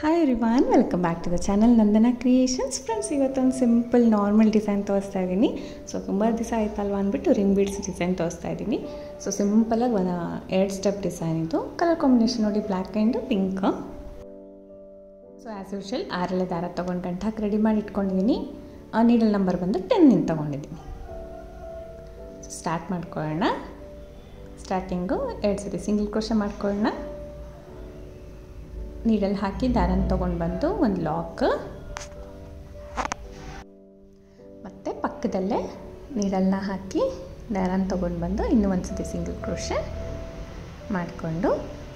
Hi everyone, welcome back to the channel Nandana creations. Friends, ಇವತ್ತೊಂದು simple normal design ತೋರಿಸ್ತಾ ಇದ್ದೀನಿ. So ತುಂಬ ದಿವಸ ಆಯ್ತಲ್ವ ಅಂದ್ಬಿಟ್ಟು ರಿಂಗ್ ಬೀಡ್ಸ್ ಡಿಸೈನ್ ತೋರಿಸ್ತಾ ಇದ್ದೀನಿ. ಸೊ ಸಿಂಪಲಾಗಿ ಒಂದು 2 ಸ್ಟೆಪ್ ಡಿಸೈನ್ ಇದು. ಕಲರ್ ಕಾಂಬಿನೇಷನ್ ನೋಡಿ, black and pink. So as usual 6 ದಾರ ತೊಗೊಂಡು ಗಂಟು ಹಾಕಿ ರೆಡಿ ಮಾಡಿ ಇಟ್ಕೊಂಡಿದ್ದೀನಿ. ನೀಡಲ್ ನಂಬರ್ ಬಂದು 10 ತೊಗೊಂಡಿದ್ದೀನಿ. ಸ್ಟಾರ್ಟ್ ಮಾಡ್ಕೊಳ್ಳೋಣ. ಸ್ಟಾರ್ಟಿಂಗು 2 ಸರಿ ಸಿಂಗಲ್ ಕ್ರೋಶೆ ಮಾಡ್ಕೊಳ್ಳೋಣ. ನೀಡಲ್ಲಿ ಹಾಕಿ ದಾರನ ತೊಗೊಂಡು ಬಂದು ಒಂದು ಲಾಕ್, ಮತ್ತು ಪಕ್ಕದಲ್ಲೇ ನೀಡಲ್ನ ಹಾಕಿ ದಾರನ ತೊಗೊಂಡು ಬಂದು ಇನ್ನೂ ಒಂದು ಸತಿ ಸಿಂಗಲ್ ಕ್ರೋಶೆ ಮಾಡಿಕೊಂಡು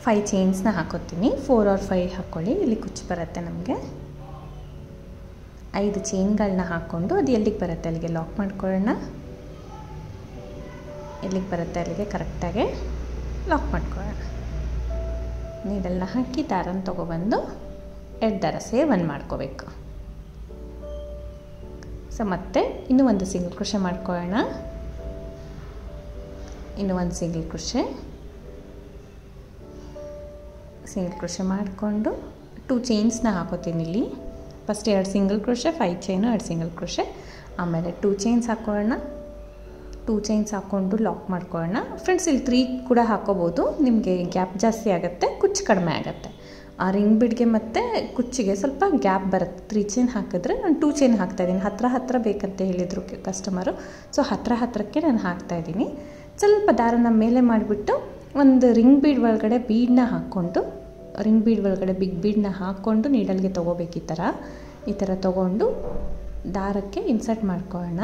5 ಚೈನ್ಸ್ನ ಹಾಕೋತೀನಿ. 4 or 5 ಹಾಕ್ಕೊಳ್ಳಿ, ಇಲ್ಲಿ ಕುಚ್ಚು ಬರುತ್ತೆ ನಮಗೆ. 5 ಚೈನ್ಗಳನ್ನ ಹಾಕ್ಕೊಂಡು ಅದು ಎಲ್ಲಿಗೆ ಬರುತ್ತೆ ಅಲ್ಲಿಗೆ ಲಾಕ್ ಮಾಡ್ಕೊಳ್ಳೋಣ. ಎಲ್ಲಿಗೆ ಬರುತ್ತೆ ಅಲ್ಲಿಗೆ ಕರೆಕ್ಟಾಗಿ ಲಾಕ್ ಮಾಡ್ಕೊಳ್ಳೋಣ. ನೀಡಲ್ನ ಹಾಕಿ ದಾರನ ತೊಗೊಬಂದು 2 ದಾರ ಸೇರಿ 1 ಮಾಡ್ಕೋಬೇಕು. ಸೊ ಮತ್ತೆ ಇನ್ನೂ ಒಂದು ಸಿಂಗಲ್ ಕ್ರೋಶೆ ಮಾಡ್ಕೊಳ್ಳೋಣ. ಇನ್ನೂ ಒಂದು ಸಿಂಗಲ್ ಕ್ರೋಶೆ ಮಾಡಿಕೊಂಡು 2 ಚೈನ್ಸ್ನ ಹಾಕೋತೀನಿ ಇಲ್ಲಿ. First 2 single crochet, 5 chain, 2 single crochet, ಆಮೇಲೆ 2 ಚೈನ್ಸ್ ಹಾಕೊಳ್ಳೋಣ. 2 ಚೈನ್ಸ್ ಹಾಕ್ಕೊಂಡು ಲಾಕ್ ಮಾಡ್ಕೊಳ್ಳೋಣ. ಫ್ರೆಂಡ್ಸ್, ಇಲ್ಲಿ 3 ಕೂಡ ಹಾಕೋಬೋದು, ನಿಮಗೆ ಗ್ಯಾಪ್ ಜಾಸ್ತಿ ಆಗುತ್ತೆ, ಕುಚ್ಚು ಕಡಿಮೆ ಆಗುತ್ತೆ. ಆ ರಿಂಗ್ ಬಿಡ್ಗೆ ಮತ್ತು ಕುಚ್ಚಿಗೆ ಸ್ವಲ್ಪ ಗ್ಯಾಪ್ ಬರುತ್ತೆ. 3 ಚೈನ್ ಹಾಕಿದ್ರೆ ನಾನು 2 ಚೈನ್ ಹಾಕ್ತಾಯಿದ್ದೀನಿ. ಹತ್ರ ಬೇಕಂತ ಹೇಳಿದರು ಕಸ್ಟಮರು. ಸೊ ಹತ್ರಕ್ಕೆ ನಾನು ಹಾಕ್ತಾಯಿದ್ದೀನಿ. ಸ್ವಲ್ಪ ದಾರನ ಮೇಲೆ ಮಾಡಿಬಿಟ್ಟು ಒಂದು ರಿಂಗ್ ಬೀಡ್ ಒಳಗಡೆ ಬೀಡನ್ನ ಹಾಕ್ಕೊಂಡು, ರಿಂಗ್ ಬೀಡ್ ಒಳಗಡೆ ಬಿಗ್ ಬೀಡನ್ನ ಹಾಕ್ಕೊಂಡು ನೀಡಲ್ಗೆ ತೊಗೋಬೇಕು. ಈ ಥರ ತೊಗೊಂಡು ದಾರಕ್ಕೆ ಇನ್ಸರ್ಟ್ ಮಾಡ್ಕೊಳ್ಳೋಣ.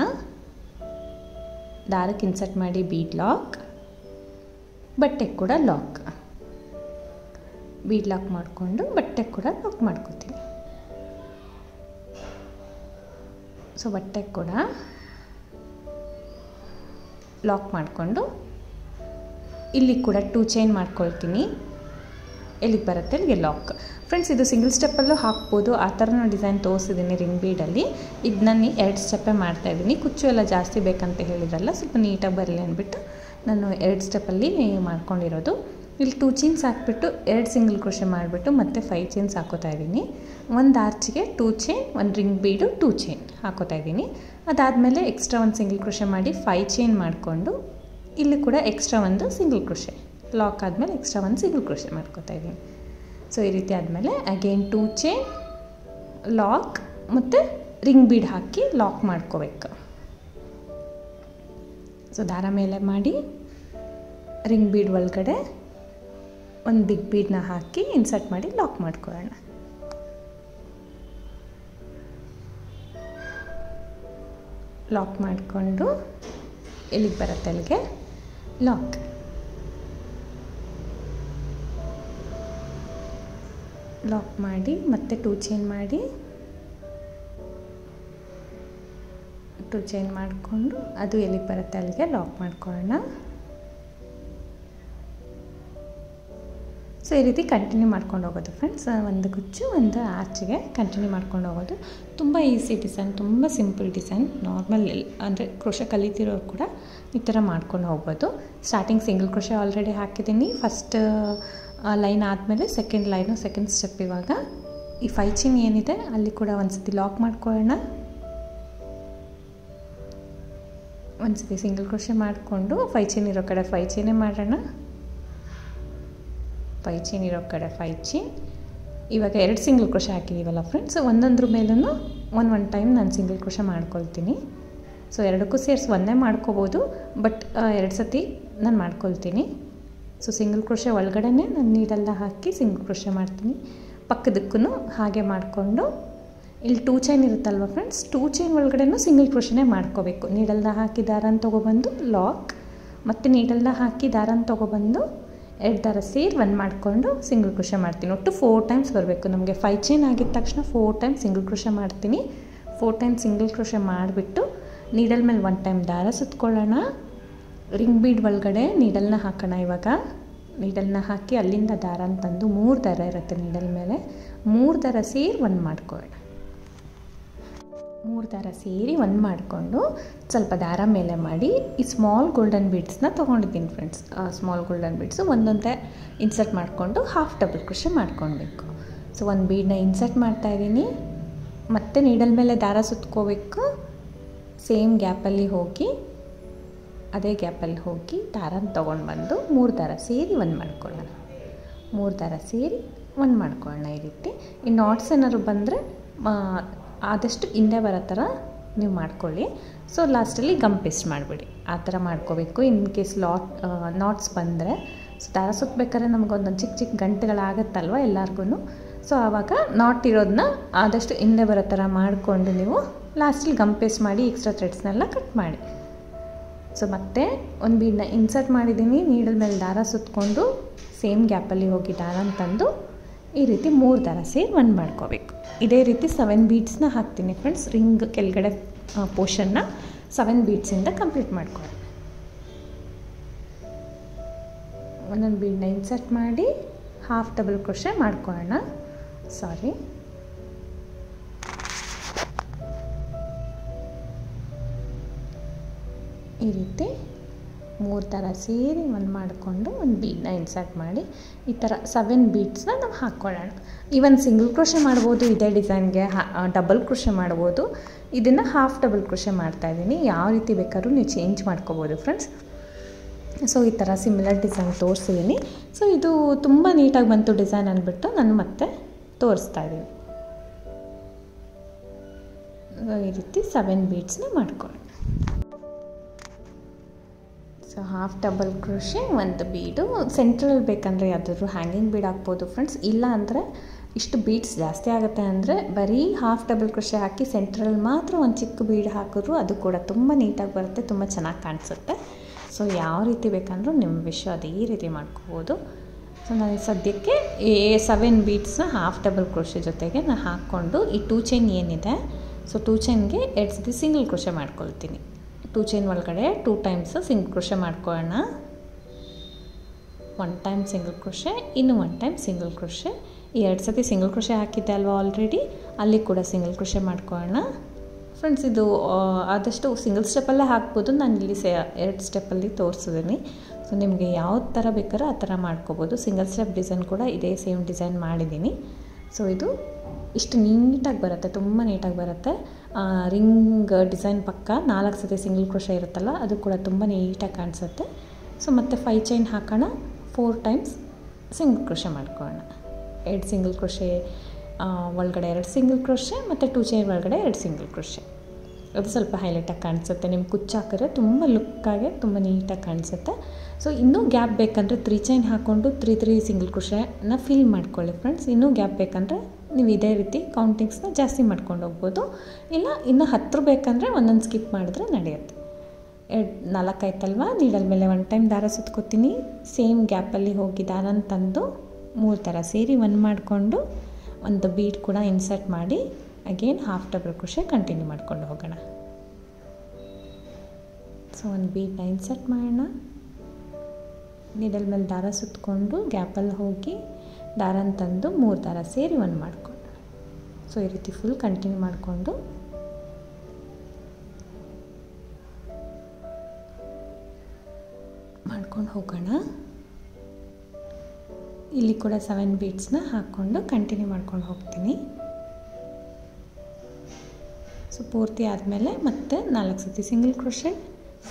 ದಾರಕ್ಕೆ ಇನ್ಸರ್ಟ್ ಮಾಡಿ ಬೀಡ್ ಲಾಕ್, ಬಟ್ಟೆಗೆ ಕೂಡ ಲಾಕ್, ಬೀಡ್ ಲಾಕ್ ಮಾಡಿಕೊಂಡು ಬಟ್ಟೆಗೆ ಕೂಡ ಲಾಕ್ ಮಾಡ್ಕೋತೀನಿ. ಸೊ ಬಟ್ಟೆಗೆ ಕೂಡ ಲಾಕ್ ಮಾಡಿಕೊಂಡು ಇಲ್ಲಿ ಕೂಡ 2 ಚೈನ್ ಮಾಡ್ಕೊಳ್ತೀನಿ. ಎಲ್ಲಿಗೆ ಬರುತ್ತೆ ಅಲ್ಲಿಗೆ ಲಾಕ್. ಫ್ರೆಂಡ್ಸ್, ಇದು ಸಿಂಗಲ್ ಸ್ಟೆಪ್ಪಲ್ಲೂ ಹಾಕ್ಬೋದು. ಆ ಥರ ನಾನು ಡಿಸೈನ್ ತೋರಿಸಿದ್ದೀನಿ ರಿಂಗ್ ಬೀಡಲ್ಲಿ. ಇದು ನಾನು 2 ಸ್ಟೆಪ್ಪೇ ಮಾಡ್ತಾಯಿದ್ದೀನಿ. ಕುಚ್ಚು ಎಲ್ಲ ಜಾಸ್ತಿ ಬೇಕಂತ ಹೇಳಿದ್ರಲ್ಲ, ಸ್ವಲ್ಪ ನೀಟಾಗಿ ಬರಲಿ ಅಂದ್ಬಿಟ್ಟು ನಾನು 2 ಸ್ಟೆಪ್ಪಲ್ಲಿ ಮಾಡ್ಕೊಂಡಿರೋದು. ಇಲ್ಲಿ 2 ಚೈನ್ಸ್ ಹಾಕ್ಬಿಟ್ಟು 2 ಸಿಂಗಲ್ ಕ್ರೋಶೆ ಮಾಡಿಬಿಟ್ಟು ಮತ್ತೆ 5 ಚೈನ್ಸ್ ಹಾಕೋತಾ ಇದ್ದೀನಿ. ಒಂದು ಆರ್ಚಿಗೆ 2 ಚೈನ್, ಒಂದು ರಿಂಗ್ ಬೀಡು, 2 ಚೈನ್ ಹಾಕೋತಾ ಇದ್ದೀನಿ. ಅದಾದಮೇಲೆ ಎಕ್ಸ್ಟ್ರಾ ಒಂದು ಸಿಂಗಲ್ ಕ್ರೋಶೆ ಮಾಡಿ 5 ಚೈನ್ ಮಾಡಿಕೊಂಡು ಇಲ್ಲಿ ಕೂಡ ಎಕ್ಸ್ಟ್ರಾ ಒಂದು ಸಿಂಗಲ್ ಕ್ರೋಶೆ, ಲಾಕ್ ಆದಮೇಲೆ ಎಕ್ಸ್ಟ್ರಾ ಒಂದು ಸಿಂಗಲ್ ಕ್ರೋಶೆ ಮಾಡ್ಕೋತಾ ಇದ್ದೀನಿ. ಸೊ ಈ ರೀತಿ ಆದಮೇಲೆ ಅಗೇನ್ 2 ಚೈನ್, ಲಾಕ್ ಮತ್ತು ರಿಂಗ್ ಬೀಡ್ ಹಾಕಿ ಲಾಕ್ ಮಾಡ್ಕೋಬೇಕು. ಸೊ ದಾರ ಮೇಲೆ ಮಾಡಿ ರಿಂಗ್ ಬೀಡ್ ಒಳಗಡೆ ಒಂದು ಬಿಗ್ ಬೀಡನ್ನ ಹಾಕಿ ಇನ್ಸರ್ಟ್ ಮಾಡಿ ಲಾಕ್ ಮಾಡ್ಕೊಳ್ಳೋಣ. ಲಾಕ್ ಮಾಡಿಕೊಂಡು ಎಲ್ಲಿಗೆ ಬರುತ್ತೆ ಅಲ್ಲಿಗೆ ಲಾಕ್. ಲಾಕ್ ಮಾಡಿ ಮತ್ತೆ 2 ಚೈನ್ ಮಾಡಿ 2 ಚೈನ್ ಮಾಡಿಕೊಂಡು ಅದು ಎಲ್ಲಿಗೆ ಬರುತ್ತೆ ಅಲ್ಲಿಗೆ ಲಾಕ್ ಮಾಡ್ಕೊಳ್ಳೋಣ. ಸೊ ಈ ರೀತಿ ಕಂಟಿನ್ಯೂ ಮಾಡ್ಕೊಂಡು ಹೋಗೋದು ಫ್ರೆಂಡ್ಸ್. ಒಂದು ಕುಚ್ಚು ಒಂದು ಆರ್ಚಿಗೆ ಕಂಟಿನ್ಯೂ ಮಾಡ್ಕೊಂಡು ಹೋಗೋದು. ತುಂಬ ಈಸಿ ಡಿಸೈನ್, ತುಂಬ ಸಿಂಪಲ್ ಡಿಸೈನ್. ನಾರ್ಮಲ್ ಅಂದರೆ ಕ್ರೋಶೆ ಕಲಿತಿರೋರು ಕೂಡ ಈ ಥರ ಮಾಡ್ಕೊಂಡು ಹೋಗ್ಬೋದು. ಸ್ಟಾರ್ಟಿಂಗ್ ಸಿಂಗಲ್ ಕ್ರೋಶೆ ಆಲ್ರೆಡಿ ಹಾಕಿದ್ದೀನಿ. ಫಸ್ಟ್ ಲೈನ್ ಆದಮೇಲೆ ಸೆಕೆಂಡ್ ಲೈನು, ಸೆಕೆಂಡ್ ಸ್ಟೆಪ್. ಇವಾಗ ಈ 5 ಚೈನ್ ಏನಿದೆ ಅಲ್ಲಿ ಕೂಡ ಒಂದು ಸತಿ ಲಾಕ್ ಮಾಡ್ಕೊಳ್ಳೋಣ. ಒಂದು ಸತಿ ಸಿಂಗಲ್ ಕ್ರೋಶೆ ಮಾಡಿಕೊಂಡು 5 ಚೈನ್ ಇರೋ ಕಡೆ 5 ಚೈನೇ ಮಾಡೋಣ. 5 ಚೈನ್ ಇರೋ ಕಡೆ 5 ಚೈನ್. ಇವಾಗ 2 ಸಿಂಗಲ್ ಕ್ರೋಶೆ ಹಾಕಿದ್ದೀವಲ್ಲ ಫ್ರೆಂಡ್ಸ್, ಒಂದೊಂದ್ರ ಮೇಲೂ ಒಂದು ಟೈಮ್ ನಾನು ಸಿಂಗಲ್ ಕ್ರೋಶೆ ಮಾಡ್ಕೊಳ್ತೀನಿ. ಸೊ 2ಕ್ಕೂ ಸೇರಿಸಿ ಒಂದೇ ಮಾಡ್ಕೋಬೋದು, ಬಟ್ 2 ಸತಿ ನಾನು ಮಾಡ್ಕೊಳ್ತೀನಿ. ಸೊ ಸಿಂಗಲ್ ಕ್ರೋಶೆ ಒಳಗಡೆ ನಾನು ನೀಡಲ್ಲ ಹಾಕಿ ಸಿಂಗಲ್ ಕ್ರೋಶೆ ಮಾಡ್ತೀನಿ. ಪಕ್ಕದಕ್ಕೂ ಹಾಗೆ ಮಾಡಿಕೊಂಡು ಇಲ್ಲಿ 2 ಚೈನ್ ಇರುತ್ತಲ್ವ ಫ್ರೆಂಡ್ಸ್, 2 ಚೈನ್ ಒಳಗಡೆನೂ ಸಿಂಗಲ್ ಕ್ರೋಶೆನೇ ಮಾಡ್ಕೋಬೇಕು. ನೀಡಲ್ನ ಹಾಕಿ ದಾರನ ತೊಗೊಬಂದು ಲಾಕ್, ಮತ್ತು ನೀಡಲ್ನ ಹಾಕಿ ದಾರನ ತೊಗೊಬಂದು 2 ದಾರ ಸೇರಿ 1 ಮಾಡಿಕೊಂಡು ಸಿಂಗಲ್ ಕ್ರೋಶೆ ಮಾಡ್ತೀನಿ. ಒಟ್ಟು 4 ಟೈಮ್ಸ್ ಬರಬೇಕು ನಮಗೆ. 5 ಚೈನ್ ಆಗಿದ ತಕ್ಷಣ 4 ಟೈಮ್ ಸಿಂಗಲ್ ಕ್ರೋಶೆ ಮಾಡ್ತೀನಿ. 4 ಟೈಮ್ ಸಿಂಗಲ್ ಕ್ರೋಶೆ ಮಾಡಿಬಿಟ್ಟು ನೀಡಲ್ ಮೇಲೆ 1 ಟೈಮ್ ದಾರ ಸುತ್ಕೊಳ್ಳೋಣ. ರಿಂಗ್ ಬೀಡ್ ಒಳಗಡೆ ನೀಡಲ್ನ ಹಾಕೋಣ. ಇವಾಗ ನೀಡಲ್ನ ಹಾಕಿ ಅಲ್ಲಿಂದ ದಾರನ ತಂದು 3 ದಾರ ಇರುತ್ತೆ ನೀಡಲ್ ಮೇಲೆ, 3 ದಾರ ಸೇರಿ 1 ಮಾಡ್ಕೊಳ್ಳೋಣ. 3 ದಾರ ಸೇರಿ 1 ಮಾಡಿಕೊಂಡು ಸ್ವಲ್ಪ ದಾರ ಮೇಲೆ ಮಾಡಿ ಈ ಸ್ಮಾಲ್ ಗೋಲ್ಡನ್ ಬೀಡ್ಸ್ನ ತೊಗೊಂಡಿದ್ದೀನಿ ಫ್ರೆಂಡ್ಸ್. ಸ್ಮಾಲ್ ಗೋಲ್ಡನ್ ಬೀಡ್ಸು ಒಂದೊಂದೇ ಇನ್ಸರ್ಟ್ ಮಾಡಿಕೊಂಡು ಹಾಫ್ ಡಬಲ್ ಕ್ರೋಶೆ ಮಾಡ್ಕೊಳ್ಬೇಕು. ಸೊ ಒಂದು ಬೀಡನ್ನ ಇನ್ಸರ್ಟ್ ಮಾಡ್ತಾಯಿದ್ದೀನಿ, ಮತ್ತೆ ನೀಡಲ್ ಮೇಲೆ ದಾರ ಸುತ್ಕೋಬೇಕು. ಸೇಮ್ ಗ್ಯಾಪಲ್ಲಿ ಹೋಗಿ ಅದೇ ಗ್ಯಾಪಲ್ಲಿ ಹೋಗಿ ದಾರನ ತೊಗೊಂಡು ಬಂದು 3 ದಾರ ಸೇರಿ ಒಂದು ಮಾಡ್ಕೊಳ್ಳೋಣ. 3 ದಾರ ಸೇರಿ ಒಂದು ಮಾಡ್ಕೊಳ್ಳೋಣ. ಈ ರೀತಿ ಈ ನಾಟ್ಸ್ ಏನಾದ್ರು ಬಂದರೆ ಆದಷ್ಟು ಹಿಂದೆ ಬರೋ ಥರ ನೀವು ಮಾಡ್ಕೊಳ್ಳಿ. ಸೊ ಲಾಸ್ಟಲ್ಲಿ ಗಮ್ ಪೇಸ್ಟ್ ಮಾಡಿಬಿಡಿ, ಆ ಥರ ಮಾಡ್ಕೋಬೇಕು. ಇನ್ ಕೇಸ್ ನಾಟ್ಸ್ ಬಂದರೆ ಸೊ ದಾರ ಸುತ್ತಬೇಕಾದ್ರೆ ನಮಗೊಂದೊಂದು ಚಿಕ್ಕ ಚಿಕ್ಕ ಗಂಟೆಗಳಾಗತ್ತಲ್ವ ಎಲ್ಲರಿಗೂ. ಸೊ ಆವಾಗ ನಾಟ್ ಇರೋದನ್ನ ಆದಷ್ಟು ಹಿಂದೆ ಬರೋ ಥರ ಮಾಡಿಕೊಂಡು ನೀವು ಲಾಸ್ಟಲ್ಲಿ ಗಮ್ ಪೇಸ್ಟ್ ಮಾಡಿ ಎಕ್ಸ್ಟ್ರಾ ಥ್ರೆಡ್ಸ್ನೆಲ್ಲ ಕಟ್ ಮಾಡಿ. ಸೊ ಮತ್ತೆ ಒಂದು ಬೀಡನ್ನ ಇನ್ಸರ್ಟ್ ಮಾಡಿದ್ದೀನಿ, ನೀಡಲ್ ಮೇಲೆ ದಾರ ಸುತ್ತಕೊಂಡು ಸೇಮ್ ಗ್ಯಾಪಲ್ಲಿ ಹೋಗಿ ದಾರನ ತಂದು ಈ ರೀತಿ 3 ದಾರ ಸೇರಿ ಒಂದು ಮಾಡ್ಕೋಬೇಕು. ಇದೇ ರೀತಿ 7 ಬೀಡ್ಸ್ನ ಹಾಕ್ತೀನಿ ಫ್ರೆಂಡ್ಸ್. ರಿಂಗ್ ಕೆಳಗಡೆ ಪೋರ್ಷನ್ನ 7 ಬೀಡ್ಸಿಂದ ಕಂಪ್ಲೀಟ್ ಮಾಡ್ಕೊಳ್ಳಿ. ಒಂದೊಂದು ಬೀಡನ್ನ ಇನ್ಸರ್ಟ್ ಮಾಡಿ ಹಾಫ್ ಡಬಲ್ ಕ್ರೋಶೆ ಮಾಡ್ಕೊಳ್ಳೋಣ. ಈ ರೀತಿ 3 ದಾರ ಸೇರಿ ಒಂದು ಮಾಡಿಕೊಂಡು ಒಂದು ಬೀಡನ್ನ ಇನ್ಸರ್ಟ್ ಮಾಡಿ ಈ ಥರ 7 ಬೀಡ್ಸ್ನ ನಾವು ಹಾಕ್ಕೊಳ್ಳೋಣ. ಈವನ್ ಸಿಂಗಲ್ ಕ್ರೋಶೆ ಮಾಡ್ಬೋದು, ಇದೇ ಡಿಸೈನ್ಗೆ ಡಬಲ್ ಕ್ರೋಶೆ ಮಾಡ್ಬೋದು. ಇದನ್ನು ಹಾಫ್ ಡಬಲ್ ಕ್ರೋಶೆ ಮಾಡ್ತಾಯಿದ್ದೀನಿ. ಯಾವ ರೀತಿ ಬೇಕಾದ್ರೂ ನೀವು ಚೇಂಜ್ ಮಾಡ್ಕೋಬೋದು ಫ್ರೆಂಡ್ಸ್. ಸೊ ಈ ಥರ ಸಿಮಿಲರ್ ಡಿಸೈನ್ ತೋರಿಸಿದ್ದೀನಿ. ಸೊ ಇದು ತುಂಬ ನೀಟಾಗಿ ಬಂತು ಡಿಸೈನ್ ಅಂದ್ಬಿಟ್ಟು ನಾನು ಮತ್ತೆ ತೋರಿಸ್ತಾ ಇದ್ದೀನಿ. ಈ ರೀತಿ 7 ಬೀಡ್ಸ್ನ ಮಾಡ್ಕೊಳ್ಳಿ. ಸೊ ಹಾಫ್ ಡಬಲ್ ಕ್ರೋಶೆ ಒಂದು ಬೀಡು ಸೆಂಟ್ರಲ್ಲಿ ಬೇಕಂದರೆ ಯಾವುದಾದ್ರೂ ಹ್ಯಾಂಗಿಂಗ್ ಬೀಡ್ ಹಾಕ್ಬೋದು ಫ್ರೆಂಡ್ಸ್. ಇಲ್ಲ ಅಂದರೆ ಇಷ್ಟು ಬೀಡ್ಸ್ ಜಾಸ್ತಿ ಆಗುತ್ತೆ ಅಂದರೆ ಬರೀ ಹಾಫ್ ಡಬಲ್ ಕ್ರೋಶೆ ಹಾಕಿ ಸೆಂಟ್ರಲ್ಲಿ ಮಾತ್ರ ಒಂದು ಚಿಕ್ಕ ಬೀಡ್ ಹಾಕಿದ್ರು ಅದು ಕೂಡ ತುಂಬ ನೀಟಾಗಿ ಬರುತ್ತೆ, ತುಂಬ ಚೆನ್ನಾಗಿ ಕಾಣಿಸುತ್ತೆ. ಸೊ ಯಾವ ರೀತಿ ಬೇಕಂದ್ರೂ ನಿಮ್ಮ ವಿಷಯ ಅದೇ ರೀತಿ ಮಾಡ್ಕೋಬೋದು. ಸೊ ನಾನು ಸದ್ಯಕ್ಕೆ 7 ಬೀಡ್ಸ್ನ ಹಾಫ್ ಡಬಲ್ ಕ್ರೋಶೆ ಜೊತೆಗೆ ನಾನು ಹಾಕ್ಕೊಂಡು ಈ 2 ಚೈನ್ ಏನಿದೆ ಸೊ 2 ಚೈನ್ಗೆ 2 ಸತಿ ಸಿಂಗಲ್ ಕ್ರೋಶೆ ಮಾಡ್ಕೊಳ್ತೀನಿ. 2 ಚೈನ್ ಒಳಗಡೆ 2 ಟೈಮ್ಸ್ ಸಿಂಗಲ್ ಕ್ರೋಶೆ ಮಾಡ್ಕೊಳ್ಳೋಣ. 1 ಟೈಮ್ ಸಿಂಗಲ್ ಕ್ರೋಶೆ, ಇನ್ನು 1 ಟೈಮ್ ಸಿಂಗಲ್ ಕ್ರೋಶೆ. ಈ 2 ಸತಿ ಸಿಂಗಲ್ ಕ್ರೋಶೆ ಹಾಕಿದ್ದೆ ಅಲ್ವಾ ಆಲ್ರೆಡಿ, ಅಲ್ಲಿ ಕೂಡ ಸಿಂಗಲ್ ಕ್ರೋಶೆ ಮಾಡ್ಕೊಳ್ಳೋಣ ಫ್ರೆಂಡ್ಸ್. ಇದು ಆದಷ್ಟು ಸಿಂಗಲ್ ಸ್ಟೆಪ್ಪಲ್ಲೇ ಹಾಕ್ಬೋದು, ನಾನು ಇಲ್ಲಿ 2 ಸ್ಟೆಪ್ಪಲ್ಲಿ ತೋರಿಸಿದ್ದೀನಿ. ಸೊ ನಿಮಗೆ ಯಾವ ಥರ ಬೇಕಾದ್ರೂ ಆ ಥರ ಮಾಡ್ಕೋಬೋದು. ಸಿಂಗಲ್ ಸ್ಟೆಪ್ ಡಿಸೈನ್ ಕೂಡ ಇದೇ ಸೇಮ್ ಡಿಸೈನ್ ಮಾಡಿದ್ದೀನಿ. ಸೊ ಇದು ಇಷ್ಟು ನೀಟಾಗಿ ಬರುತ್ತೆ, ತುಂಬ ನೀಟಾಗಿ ಬರುತ್ತೆ. ರಿಂಗ್ ಡಿಸೈನ್ ಪಕ್ಕ 4 ಸತಿ ಸಿಂಗಲ್ ಕ್ರೋಶೆ ಇರುತ್ತಲ್ಲ ಅದು ಕೂಡ ತುಂಬ ನೀಟಾಗಿ ಕಾಣಿಸುತ್ತೆ. ಸೊ ಮತ್ತು 5 ಚೈನ್ ಹಾಕೋಣ, 4 ಟೈಮ್ಸ್ ಸಿಂಗಲ್ ಕ್ರೋಶೆ ಮಾಡ್ಕೊಳ್ಳೋಣ. 2 ಸಿಂಗಲ್ ಕ್ರೋಶೆ ಒಳಗಡೆ 2 ಸಿಂಗಲ್ ಕ್ರೋಶೆ ಮತ್ತು 2 ಚೈನ್ ಒಳಗಡೆ 2 ಸಿಂಗಲ್ ಕ್ರೋಶೆ. ಅದು ಸ್ವಲ್ಪ ಹೈಲೈಟಾಗಿ ಕಾಣಿಸುತ್ತೆ. ನಿಮ್ಮ ಕುಚ್ಚು ಹಾಕಿದ್ರೆ ತುಂಬ ಲುಕ್ಕಾಗೆ ತುಂಬ ನೀಟಾಗಿ ಕಾಣಿಸುತ್ತೆ. ಸೊ ಇನ್ನೂ ಗ್ಯಾಪ್ ಬೇಕಂದರೆ 3 ಚೈನ್ ಹಾಕ್ಕೊಂಡು 3 ಸಿಂಗಲ್ ಕ್ರೋಶೆನ ಫಿಲ್ ಮಾಡ್ಕೊಳ್ಳಿ ಫ್ರೆಂಡ್ಸ್. ಇನ್ನೂ ಗ್ಯಾಪ್ ಬೇಕಂದರೆ ನೀವು ಇದೇ ರೀತಿ ಕೌಂಟಿಂಗ್ಸ್ನ ಜಾಸ್ತಿ ಮಾಡ್ಕೊಂಡು ಹೋಗ್ಬೋದು. ಇಲ್ಲ ಇನ್ನು 10 ಬೇಕಂದರೆ ಒಂದೊಂದು ಸ್ಕಿಪ್ ಮಾಡಿದ್ರೆ ನಡೆಯುತ್ತೆ. 4 ಆಯ್ತಲ್ವ, ನೀಡಲ್ ಮೇಲೆ 1 ಟೈಮ್ ದಾರ ಸುತ್ಕೋತೀನಿ. ಸೇಮ್ ಗ್ಯಾಪಲ್ಲಿ ಹೋಗಿ ದಾರನ ತಂದು 3 ದಾರ ಸೇರಿ ಒಂದು ಮಾಡಿಕೊಂಡು ಒಂದು ಬೀಡ್ ಕೂಡ ಇನ್ಸರ್ಟ್ ಮಾಡಿ again half double crochet continue ಮಾಡ್ಕೊಂಡು ಹೋಗೋಣ. ಸೊ ಒಂದು ಬೀಡನ್ನ ಇನ್ಸರ್ಟ್ ಮಾಡೋಣ, ನೀಡಲ್ ಮೇಲೆ ದಾರ ಸುತ್ತಕೊಂಡು ಗ್ಯಾಪಲ್ಲಿ ಹೋಗಿ ದಾರನ ತಂದು 3 ದಾರ ಸೇರಿ ಒಂದು ಮಾಡಿಕೊಂಡು ಸೊ ಈ ರೀತಿ ಫುಲ್ ಕಂಟಿನ್ಯೂ ಮಾಡಿಕೊಂಡು ಹೋಗೋಣ. ಇಲ್ಲಿ ಕೂಡ 7 ಬೀಡ್ಸ್ನ ಹಾಕ್ಕೊಂಡು ಕಂಟಿನ್ಯೂ ಮಾಡ್ಕೊಂಡು ಹೋಗ್ತೀನಿ. ಸೊ ಪೂರ್ತಿ ಆದಮೇಲೆ ಮತ್ತೆ 4 ಸತಿ ಸಿಂಗಲ್ ಕ್ರೋಶೆ,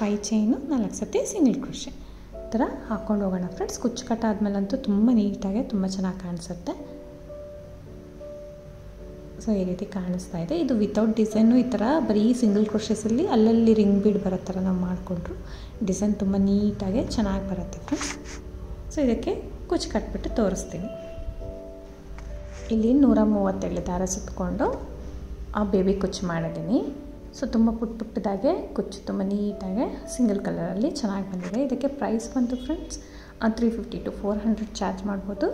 5 ಚೈನು, 4 ಸತಿ ಸಿಂಗಲ್ ಕ್ರೋಶೆ ಈ ಥರ ಹಾಕ್ಕೊಂಡು ಹೋಗೋಣ ಫ್ರೆಂಡ್ಸ್. ಕುಚ್ಚು ಕಟ್ ಆದಮೇಲಂತೂ ತುಂಬ ನೀಟಾಗಿ ತುಂಬ ಚೆನ್ನಾಗಿ ಕಾಣಿಸುತ್ತೆ. ಸೊ ಈ ರೀತಿ ಕಾಣಿಸ್ತಾ ಇದೆ. ಇದು ವಿತೌಟ್ ಡಿಸೈನು ಈ ಥರ ಬರೀ ಸಿಂಗಲ್ ಕ್ರೋಶೆಸಲ್ಲಿ ಅಲ್ಲಲ್ಲಿ ರಿಂಗ್ ಬೀಡ್ ಬರೋ ಥರ ನಾವು ಮಾಡಿಕೊಂಡ್ರು ಡಿಸೈನ್ ತುಂಬ ನೀಟಾಗಿ ಚೆನ್ನಾಗಿ ಬರುತ್ತೆ ಫ್ರೆಂಡ್ಸ್. ಸೊ ಇದಕ್ಕೆ ಕುಚ್ಚು ಕಟ್ಬಿಟ್ಟು ತೋರಿಸ್ತೀನಿ. ಇಲ್ಲಿ 137 ದಾರ ಸುತ್ತಕೊಂಡು ಆ ಬೇಬಿ ಕುಚ್ಚು ಮಾಡಿದ್ದೀನಿ. ಸೊ ತುಂಬ ಪುಟ್ಟದಾಗೆ ಕುಚ್ಚು ತುಂಬ ನೀಟಾಗೆ ಸಿಂಗಲ್ ಕಲರಲ್ಲಿ ಚೆನ್ನಾಗಿ ಬಂದಿದೆ. ಇದಕ್ಕೆ ಪ್ರೈಸ್ ಬಂತು ಫ್ರೆಂಡ್ಸ್ 350 to 400 ಚಾರ್ಜ್ ಮಾಡ್ಬೋದು.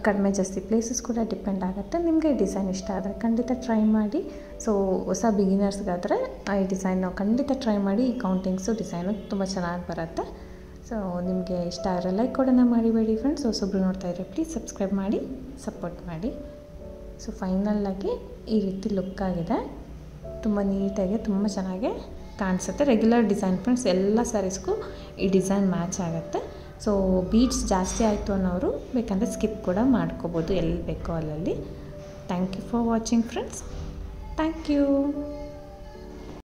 ಕಡಿಮೆ ಜಾಸ್ತಿ ಪ್ಲೇಸಸ್ ಕೂಡ ಡಿಪೆಂಡ್ ಆಗುತ್ತೆ. ನಿಮಗೆ ಡಿಸೈನ್ ಇಷ್ಟ ಆದರೆ ಖಂಡಿತ ಟ್ರೈ ಮಾಡಿ. ಸೊ ಹೊಸ ಬಿಗಿನರ್ಸ್ಗಾದರೆ ಈ ಡಿಸೈನು ಖಂಡಿತ ಟ್ರೈ ಮಾಡಿ. ಈ ಕೌಂಟಿಂಗ್ಸು ಡಿಸೈನು ತುಂಬ ಚೆನ್ನಾಗಿ ಬರುತ್ತೆ. ಸೊ ನಿಮಗೆ ಇಷ್ಟ ಆದರೆ ಲೈಕ್ ಕೊಡೋಣ ಮರಿಬೇಡಿ ಫ್ರೆಂಡ್ಸ್. ಹೊಸೊಬ್ರು ನೋಡ್ತಾ ಇದ್ದರೆ ಪ್ಲೀಸ್ ಸಬ್ಸ್ಕ್ರೈಬ್ ಮಾಡಿ ಸಪೋರ್ಟ್ ಮಾಡಿ. ಸೊ ಫೈನಲ್ಲಾಗಿ ಈ ರೀತಿ ಲುಕ್ ಆಗಿದೆ. ತುಂಬ ನೀಟಾಗಿ ತುಂಬ ಚೆನ್ನಾಗಿ ಕಾಣಿಸುತ್ತೆ. ರೆಗ್ಯುಲರ್ ಡಿಸೈನ್ ಫ್ರೆಂಡ್ಸ್, ಎಲ್ಲ ಸ್ಯಾರೀಸ್ಗೂ ಈ ಡಿಸೈನ್ ಮ್ಯಾಚ್ ಆಗುತ್ತೆ. ಸೊ ಬೀಡ್ಸ್ ಜಾಸ್ತಿ ಆಯಿತು ಅನ್ನೋರು ಬೇಕಂದರೆ ಸ್ಕಿಪ್ ಕೂಡ ಮಾಡ್ಕೋಬೋದು, ಎಲ್ಲಿ ಬೇಕೋ ಅಲ್ಲಲ್ಲಿ. Thank you for watching friends. Thank you.